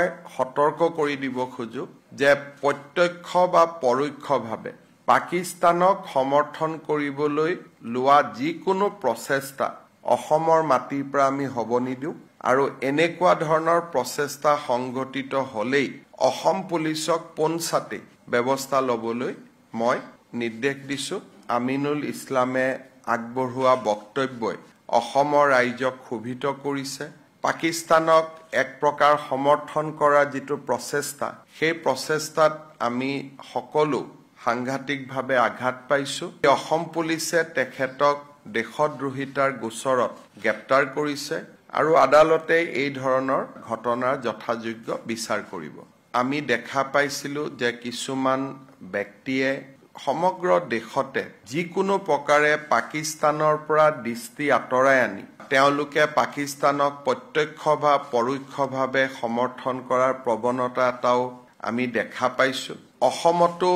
মই সতৰ্ক কৰি দিব খোজো যে প্ৰত্যক্ষ বা পৰোক্ষভাৱে পাকিস্তানক সমৰ্থন কৰিবলৈ লোৱা যিকোনো প্ৰচেষ্টা অসমৰ মাটিৰ পৰা আমি হ'ব নিদিওঁ আৰু এনেকুৱা ধৰণৰ প্ৰচেষ্টা সংঘটিত হ'লেই অসম পুলিচক পোনছাতে ব্যৱস্থা ল'বলৈ মই নিৰ্দেশ দিছো। আমিনুল ইছলামে আগবঢ়োৱা বক্তব্যই অসমৰ ৰাইজক ক্ষোভিত কৰিছে। পাকিস্তানক এক প্ৰকাৰ সমৰ্থন কৰা যিটো প্ৰচেষ্টা সেই প্ৰচেষ্টাত আমি সকলো সাংঘাতিকভাৱে আঘাত পাইছো। অসম পুলিচে তেখেতক দেশদ্ৰোহিতাৰ গোচৰত গ্ৰেপ্তাৰ কৰিছে আৰু আদালতে এই ধৰণৰ ঘটনাৰ যথাযোগ্য বিচাৰ কৰিব। আমি দেখা পাইছিলো যে কিছুমান ব্যক্তিয়ে সমগ্ৰ দেশতে যিকোনো প্ৰকাৰে পাকিস্তানৰ পৰা দৃষ্টি আঁতৰাই আনি তেওঁলোকে পাকিস্তানক প্ৰত্যক্ষ বা পৰোক্ষভাৱে সমৰ্থন কৰাৰ প্ৰৱণতা এটাও আমি দেখা পাইছো। অসমতো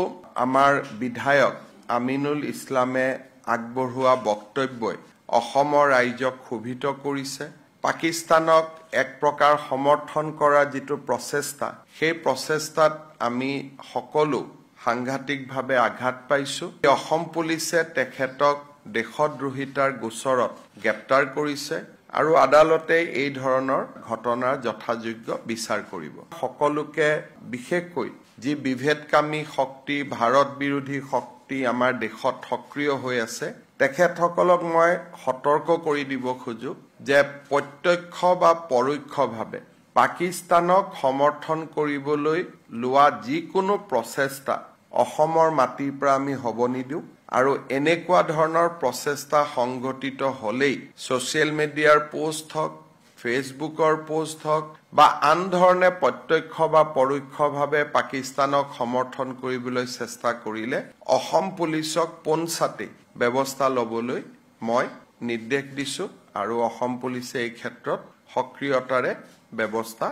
আমাৰ বিধায়ক আমিনুল ইছলামে আগবঢ়োৱা বক্তব্যই অসমৰ ৰাইজক ক্ষোভিত কৰিছে। পাকিস্তানক এক প্ৰকাৰ সমৰ্থন কৰা যিটো প্ৰচেষ্টা সেই প্ৰচেষ্টাত আমি সকলো সাংঘাতিকভাৱে আঘাত পাইছো। অসম পুলিচে তেখেতক দেশদ্ৰোহিতাৰ গোচৰত গ্ৰেপ্তাৰ কৰিছে আৰু আদালতে এই ধৰণৰ ঘটনাৰ যথাযোগ্য বিচাৰ কৰিব। সকলোকে বিশেষকৈ যি বিভেদকামী শক্তি ভাৰত বিৰোধী শক্তি আমাৰ দেশত সক্ৰিয় হৈ আছে তেখেতসকলক মই সতৰ্ক কৰি দিব খোজো যে প্ৰত্যক্ষ বা পৰোক্ষভাৱে পাকিস্তানক সমৰ্থন কৰিবলৈ লোৱা যিকোনো প্ৰচেষ্টা অসমৰ মাটিৰ পৰা আমি হ'ব নিদিওঁ আৰু এনেকুৱা ধৰণৰ প্ৰচেষ্টা সংঘটিত হ'লেই ছ'চিয়েল মিডিয়াৰ পোষ্ট হওক ফেচবুকৰ পোষ্ট হওক বা আন ধৰণে প্ৰত্যক্ষ বা পৰোক্ষভাৱে পাকিস্তানক সমৰ্থন কৰিবলৈ চেষ্টা কৰিলে অসম পুলিচক পোনছাতে ব্যৱস্থা ল'বলৈ মই নিৰ্দেশ দিছো আৰু অসম পুলিচে এই ক্ষেত্ৰত সক্ৰিয়তাৰে ব্যৱস্থা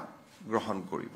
গ্ৰহণ কৰিব।